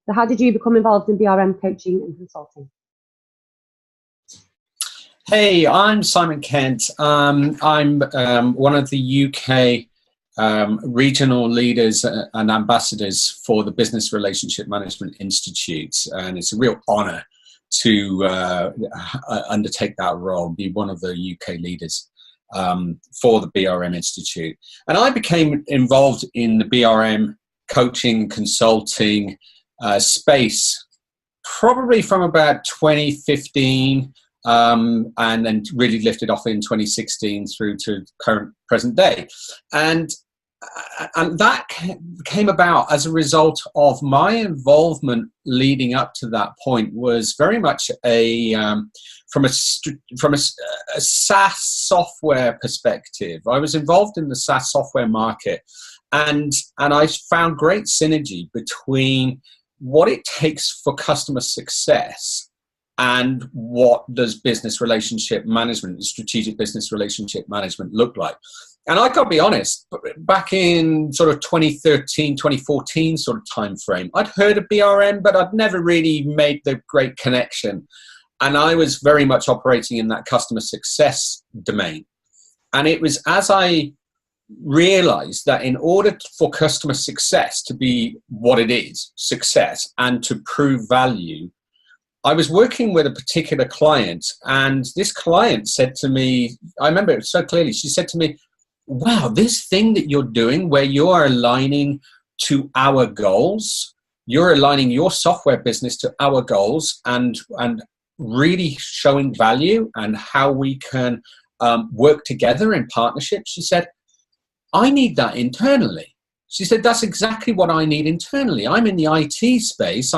So how did you become involved in BRM coaching and consulting? Hey, I'm Simon Kent. I'm one of the UK regional leaders and ambassadors for the Business Relationship Management Institute, and it's a real honour to undertake that role, be one of the UK leaders for the BRM Institute. And I became involved in the BRM coaching, consulting space probably from about 2015, and then really lifted off in 2016 through to current present day. And that came about as a result of my involvement leading up to that point was very much from a SaaS software perspective. I was involved in the SaaS software market, and I found great synergy between what it takes for customer success and what does business relationship management, strategic business relationship management look like. And I got to be honest, back in sort of 2013, 2014 sort of time frame, I'd heard of BRM, but I'd never really made the great connection. And I was very much operating in that customer success domain. And it was as I realized that in order for customer success to be what it is, success, and to prove value, I was working with a particular client, and this client said to me, I remember it so clearly, she said to me, wow, this thing that you're doing where you are aligning to our goals, you're aligning your software business to our goals and really showing value and how we can work together in partnership. She said, I need that internally. She said, that's exactly what I need internally. I'm in the IT space.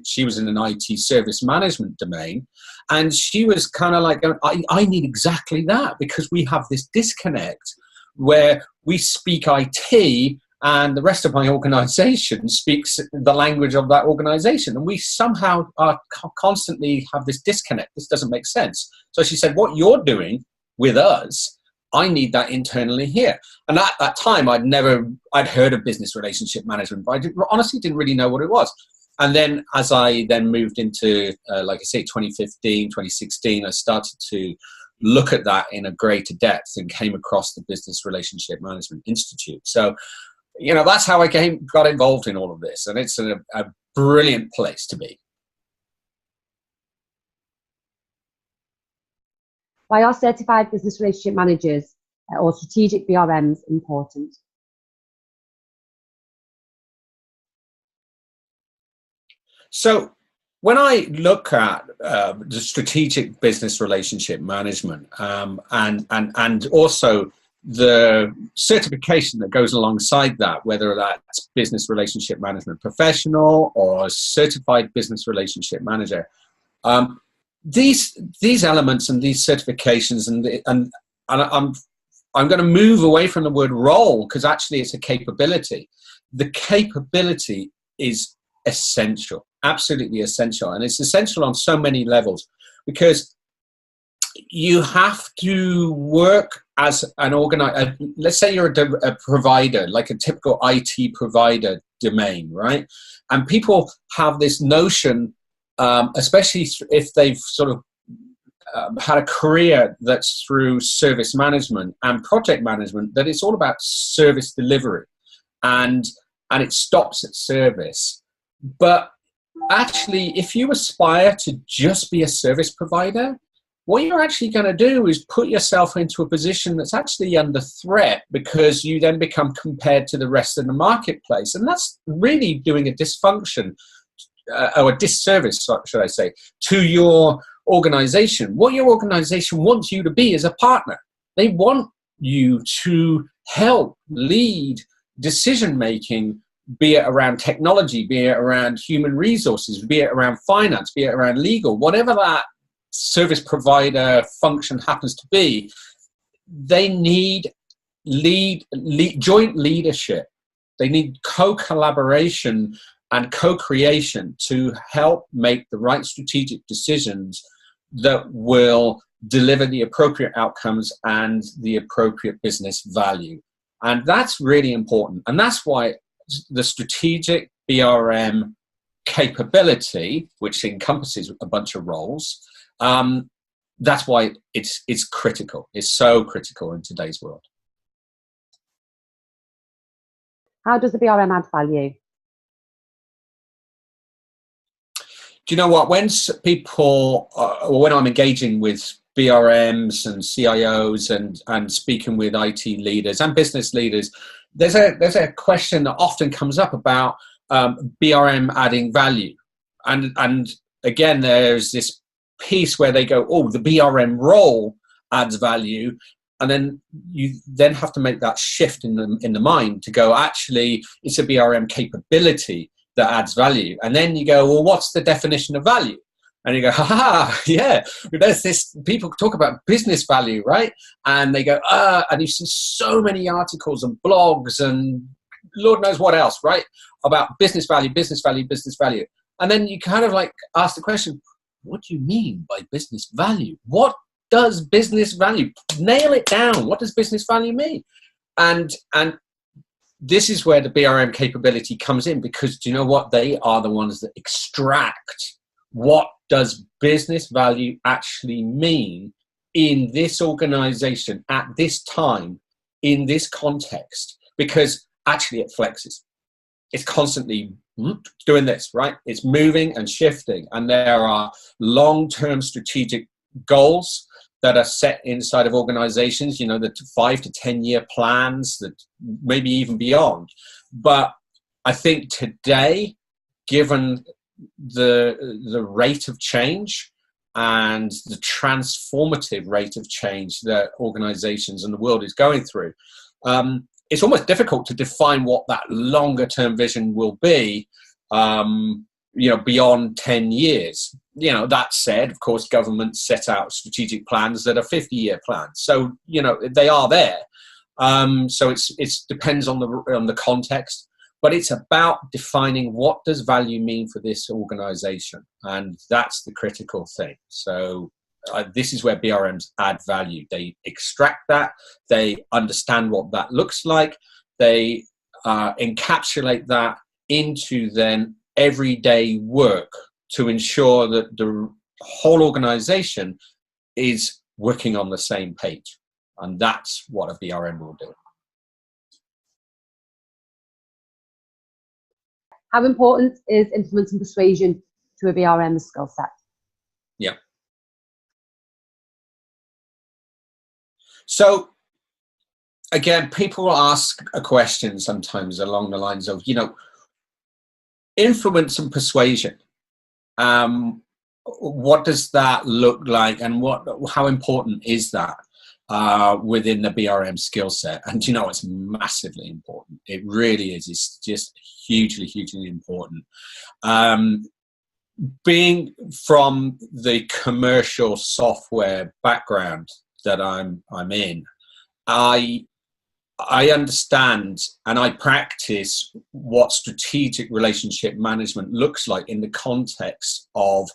She was in an IT service management domain. And she was kind of like, I need exactly that, because we have this disconnect where we speak IT and the rest of my organization speaks the language of that organization. And we somehow constantly have this disconnect. This doesn't make sense. So she said, what you're doing with us, I need that internally here. And at that time, I'd heard of business relationship management, but I honestly didn't really know what it was. And then as I then moved into, like I say, 2015, 2016, I started to look at that in a greater depth and came across the Business Relationship Management Institute. So, that's how I got involved in all of this. And it's a brilliant place to be. Why are certified business relationship managers or strategic BRMs important? So when I look at the strategic business relationship management and also the certification that goes alongside that, whether that's business relationship management professional or certified business relationship manager, these elements and these certifications and I'm going to move away from the word role, because actually it's a capability. The capability is essential, absolutely essential. And it's essential on so many levels, because you have to work as an organizer. Let's say you're a provider, like a typical IT provider domain, right? And people have this notion, especially if they've sort of had a career that's through service management and project management, that it's all about service delivery and it stops at service. But actually, if you aspire to just be a service provider, what you're actually going to do is put yourself into a position that's actually under threat, because you then become compared to the rest of the marketplace. And that's really doing a dysfunction or a disservice, should I say, to your organization. What your organization wants you to be is a partner. They want you to help lead decision-making, be it around technology, be it around human resources, be it around finance, be it around legal, whatever that service provider function happens to be. They need joint leadership. They need co-collaboration and co-creation to help make the right strategic decisions that will deliver the appropriate outcomes and the appropriate business value. And that's really important. And that's why the strategic BRM capability, which encompasses a bunch of roles, that's why it's critical. It's so critical in today's world. How does the BRM add value? Do you know what? When people, or when I'm engaging with BRMs and CIOs and speaking with IT leaders and business leaders, there's a question that often comes up about BRM adding value, and again, there's this piece where they go, oh, the BRM role adds value, and then you then have to make that shift in the mind to go, actually, it's a BRM capability that adds value. And then you go, well, what's the definition of value? And you go, ha, yeah, there's this, people talk about business value, right? And they go, and you see so many articles and blogs and Lord knows what else, right? About business value, business value, business value. And then you kind of like ask the question, what do you mean by business value? What does business value? Nail it down. What does business value mean? And this is where the BRM capability comes in, because do you know what? They are the ones that extract what does business value actually mean in this organization at this time, in this context, because actually it flexes. It's constantly doing this, right? It's moving and shifting, and there are long-term strategic goals that are set inside of organizations, you know, the 5 to 10 year plans, that maybe even beyond. But I think today, given the rate of change and the transformative rate of change that organizations and the world is going through, it's almost difficult to define what that longer term vision will be, you know, beyond 10 years. You know, that said, of course, governments set out strategic plans that are 50-year plans. So, you know, they are there. So it depends on the context, but it's about defining what does value mean for this organization. And that's the critical thing. So this is where BRMs add value. They extract that, they understand what that looks like, they encapsulate that into then everyday work to ensure that the whole organization is working on the same page. And that's what a BRM will do. How important is implementing persuasion to a BRM skill set? Yeah. So again, people ask a question sometimes along the lines of, you know, influence and persuasion. What does that look like, and how important is that within the BRM skill set? And you know, it's massively important. It really is. It's just hugely, hugely important. Being from the commercial software background that I'm in, I understand and I practice what strategic relationship management looks like in the context of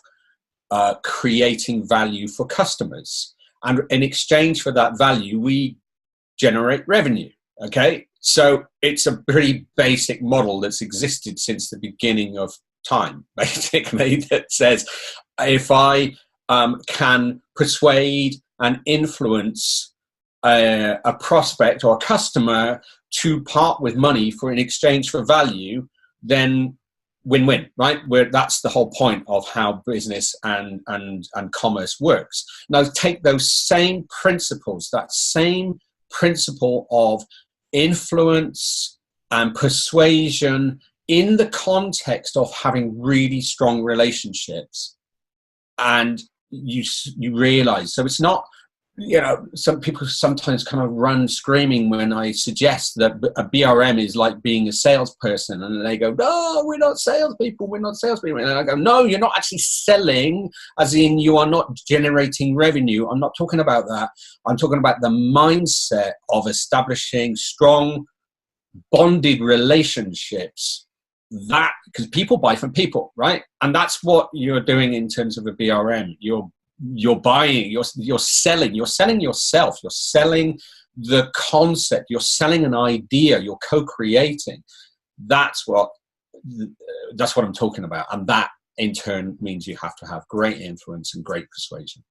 creating value for customers. And in exchange for that value, we generate revenue. Okay, so it's a pretty basic model that's existed since the beginning of time, basically, that says if I can persuade and influence a prospect or a customer to part with money in exchange for value, then win-win, right? That's the whole point of how business and commerce works. Now take those same principles, that same principle of influence and persuasion in the context of having really strong relationships, and you realize, so it's not, you know, some people sometimes kind of run screaming when I suggest that a BRM is like being a salesperson, and they go, "No, we're not salespeople. We're not salespeople." And I go, "No, you're not actually selling, as in you are not generating revenue. I'm not talking about that. I'm talking about the mindset of establishing strong, bonded relationships. That because people buy from people, right? And that's what you're doing in terms of a BRM. You're buying, you're selling yourself, you're selling the concept, you're selling an idea, you're co-creating. That's what that's what I'm talking about. And that in turn means you have to have great influence and great persuasion.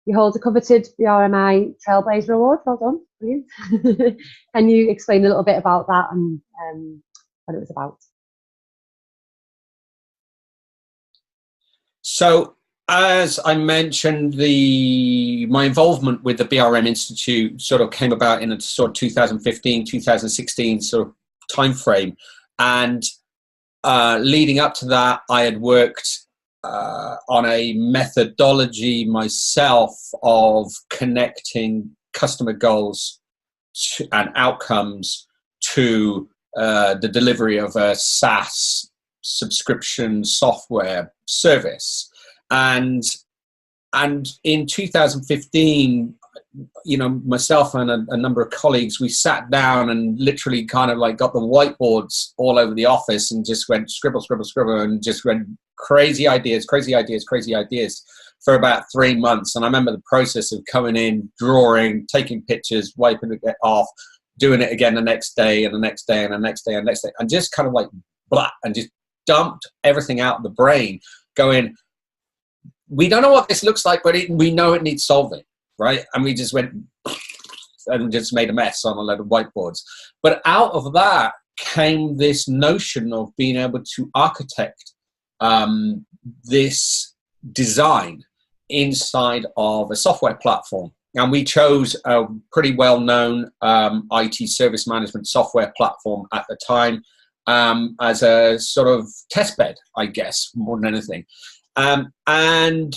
You hold a coveted BRMI Trailblazer Award. Well done. Brilliant. Can you explain a little bit about that and what it was about? So, as I mentioned, my involvement with the BRM Institute sort of came about in a sort of 2015, 2016 sort of time frame. And leading up to that, I had worked on a methodology myself of connecting customer goals and outcomes to the delivery of a SaaS subscription software service. And in 2015, you know, myself and a number of colleagues, we sat down and literally kind of like got the whiteboards all over the office and just went scribble, scribble, scribble, and just went crazy ideas for about 3 months. And I remember the process of coming in, drawing, taking pictures, wiping it off, doing it again the next day and the next day and the next day and the next day, and just kind of like blah, and just dumped everything out of the brain, going, we don't know what this looks like, but we know it needs solving, right? And we just went and just made a mess on a load of whiteboards. But out of that came this notion of being able to architect this design inside of a software platform. And we chose a pretty well-known IT service management software platform at the time as a sort of test bed, I guess, more than anything. And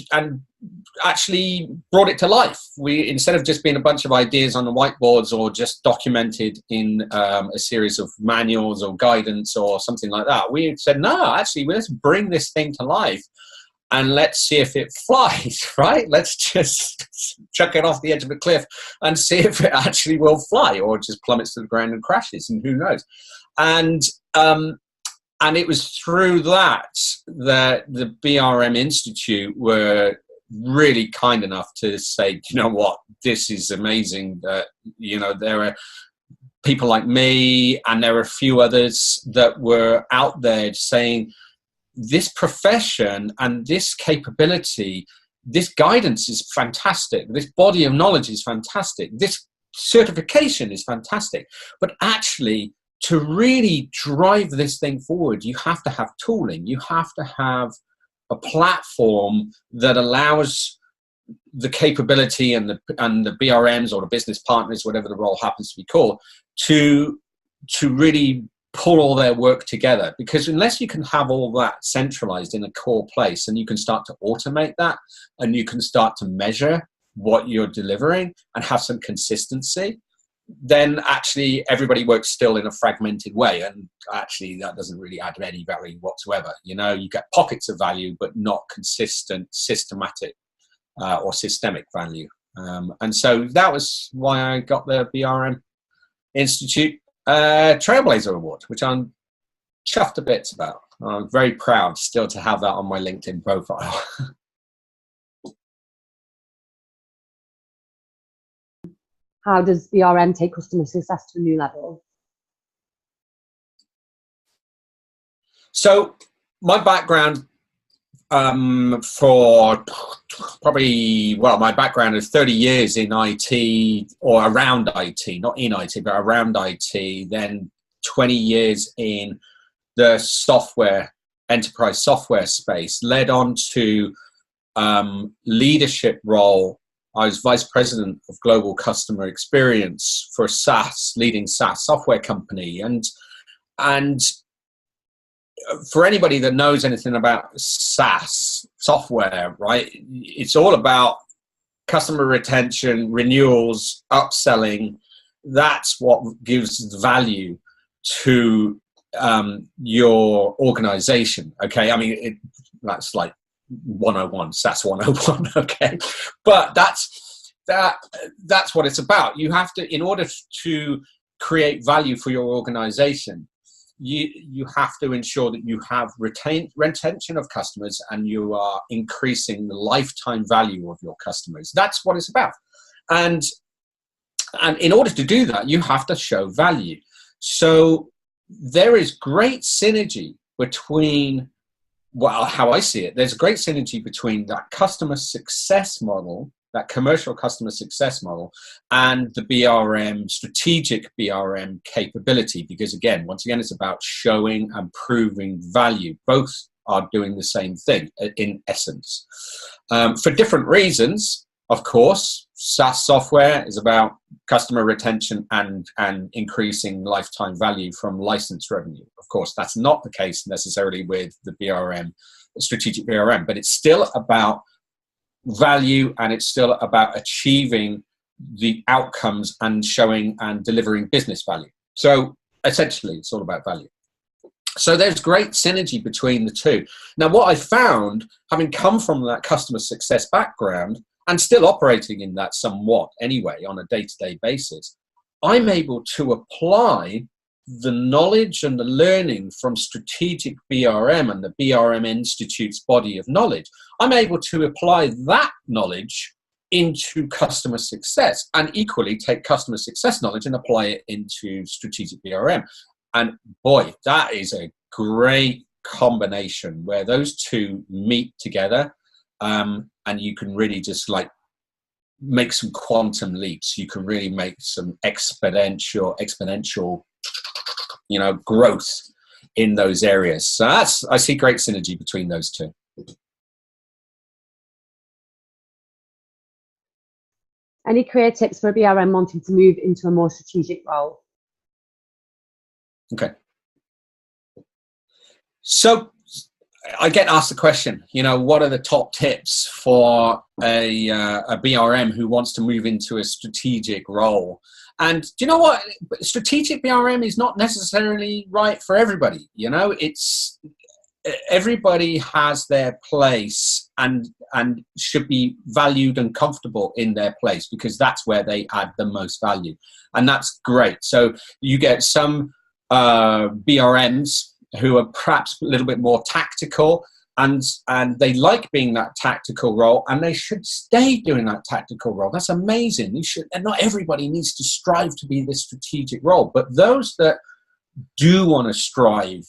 actually brought it to life. We, instead of just being a bunch of ideas on the whiteboards or just documented in a series of manuals or guidance or something like that, we said, no, actually, let's bring this thing to life and let's see if it flies, right? Let's just chuck it off the edge of a cliff and see if it actually will fly or just plummets to the ground and crashes, and who knows. And it was through that the BRM Institute were really kind enough to say, you know what, this is amazing. That, you know, there are people like me and there are a few others that were out there saying, this profession and this capability, this guidance is fantastic. This body of knowledge is fantastic. This certification is fantastic. But actually, to really drive this thing forward, you have to have tooling. You have to have a platform that allows the capability and the BRMs or the business partners, whatever the role happens to be called, to really pull all their work together. Because unless you can have all that centralized in a core place and you can start to automate that and you can start to measure what you're delivering and have some consistency, then actually everybody works still in a fragmented way, and actually that doesn't really add any value whatsoever. You know, you get pockets of value but not consistent, systematic or systemic value. And so that was why I got the BRM Institute Trailblazer Award, which I'm chuffed to bits about. I'm very proud still to have that on my LinkedIn profile. How does BRM take customer success to a new level? So my background for probably, well, my background is 30 years in IT or around IT, not in IT, but around IT, then 20 years in the software, enterprise software space, led on to leadership role. I was vice president of global customer experience for a leading SaaS software company. And for anybody that knows anything about SaaS software, right, it's all about customer retention, renewals, upselling. That's what gives value to your organization. Okay, I mean, that's like 101, SaaS 101, okay, but that's what it's about. You have to, in order to create value for your organization, you have to ensure that you have retention of customers and you are increasing the lifetime value of your customers. That's what it's about. And And in order to do that, you have to show value. So there is great synergy between, well, how I see it, there's a great synergy between that customer success model, that commercial customer success model, and the BRM, strategic BRM capability. Because again, once again, it's about showing and proving value. Both are doing the same thing in essence. For different reasons, of course. SaaS software is about customer retention and increasing lifetime value from license revenue. Of course, that's not the case necessarily with the BRM, strategic BRM, but it's still about value, and it's still about achieving the outcomes and showing and delivering business value. So essentially, it's all about value. So there's great synergy between the two. Now, what I found, having come from that customer success background, and still operating in that somewhat anyway on a day-to-day basis, I'm able to apply the knowledge and the learning from strategic BRM and the BRM Institute's body of knowledge. I'm able to apply that knowledge into customer success, and equally take customer success knowledge and apply it into strategic BRM. And boy, that is a great combination where those two meet together. And you can really just like make some quantum leaps. You can really make some exponential, growth in those areas. So I see great synergy between those two. Any career tips for a BRM wanting to move into a more strategic role? Okay. So I get asked the question, what are the top tips for a BRM who wants to move into a strategic role? And do you know what? Strategic BRM is not necessarily right for everybody. It's everybody has their place and should be valued and comfortable in their place, because that's where they add the most value. And that's great. So you get some BRMs who are perhaps a little bit more tactical, and they like being that tactical role, and they should stay doing that tactical role. That's amazing. And not everybody needs to strive to be this strategic role, but those that do want to strive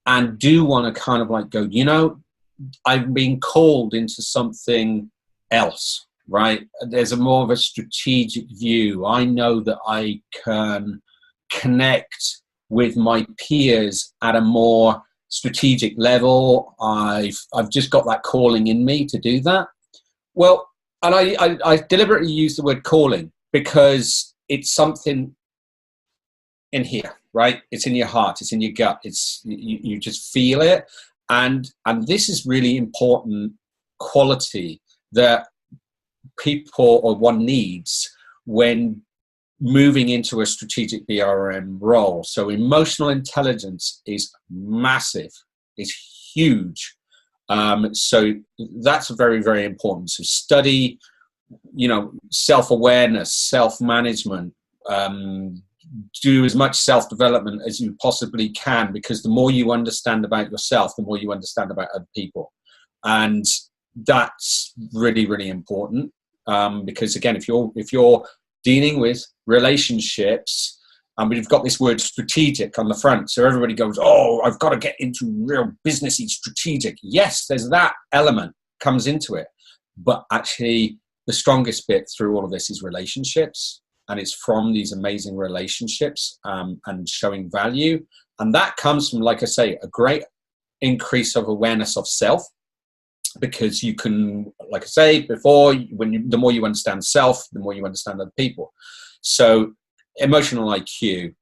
and do want to kind of like go, I've been called into something else, right? There's a more of a strategic view. I know that I can connect with my peers at a more strategic level. I've just got that calling in me to do that. Well, and I deliberately use the word calling because it's something in here, right? It's in your heart, it's in your gut, you just feel it. And this is really important quality that people or one needs when moving into a strategic BRM role. So emotional intelligence is massive, it's huge. So that's very, very important. So study, self-awareness, self-management, do as much self-development as you possibly can, because the more you understand about yourself, the more you understand about other people. And that's really, really important. Because again, if you're dealing with relationships, and we've got this word strategic on the front, so everybody goes, oh, I've got to get into real businessy strategic. Yes, there's that element comes into it, but actually the strongest bit through all of this is relationships, and it's from these amazing relationships and showing value, and that comes from, like I say, a great increase of awareness of self. Because you can, like I say before, the more you understand self, the more you understand other people. So emotional IQ,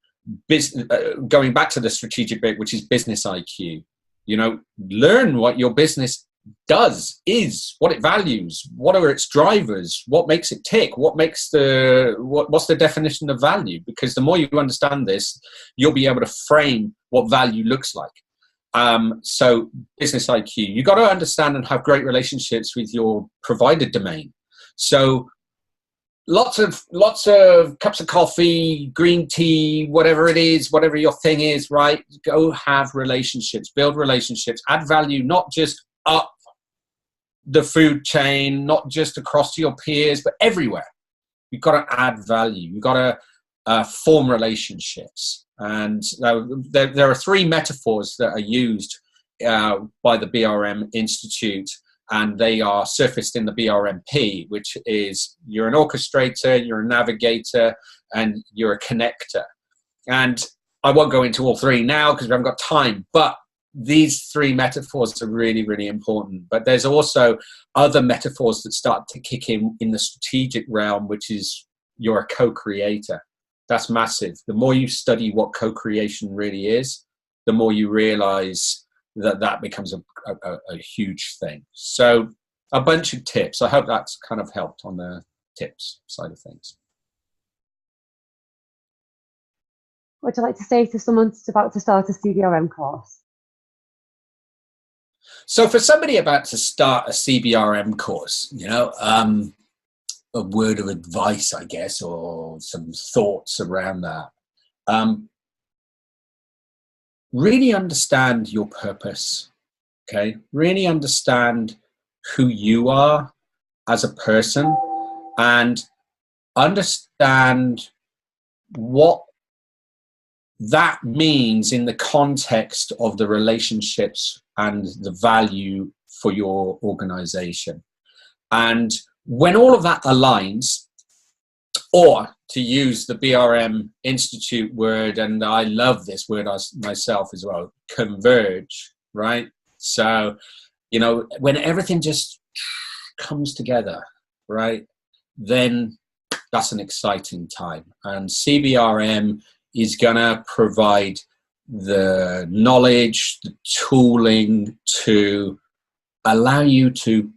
going back to the strategic bit, which is business IQ, learn what your business is, what it values, what are its drivers, what makes it tick, what's the definition of value? Because the more you understand this, you'll be able to frame what value looks like. So business IQ, you got to understand and have great relationships with your provider domain. So lots of cups of coffee, green tea, whatever it is, whatever your thing is, right? Go have relationships, build relationships, add value, not just up the food chain, not just across to your peers, but everywhere. You've got to add value. You've got to form relationships. And there are three metaphors that are used by the BRM Institute, and they are surfaced in the BRMP, which is you're an orchestrator, you're a navigator, and you're a connector. And I won't go into all three now because we haven't got time, but these three metaphors are really, really important. But there's also other metaphors that start to kick in the strategic realm, which is you're a co-creator. That's massive. The more you study what co-creation really is, the more you realize that becomes a huge thing. So a bunch of tips. I hope that's kind of helped on the tips side of things. What would you like to say to someone that's about to start a CBRM course? So for somebody about to start a CBRM course, you know, a word of advice, I guess, or some thoughts around that. Really understand your purpose, okay? Really understand who you are as a person and understand what that means in the context of the relationships and the value for your organization. And when all of that aligns, or to use the BRM Institute word, and I love this word myself as well, converge, right? So, you know, when everything just comes together, right, then that's an exciting time. And CBRM is going to provide the knowledge, the tooling to allow you to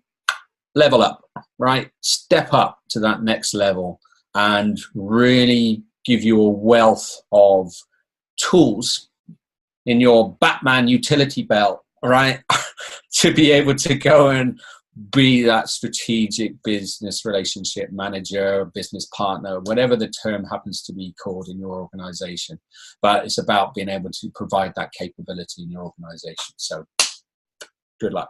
level up, right? Step up to that next level and really give you a wealth of tools in your Batman utility belt, right? To be able to go and be that strategic business relationship manager, business partner, whatever the term happens to be called in your organization. But it's about being able to provide that capability in your organization. So good luck.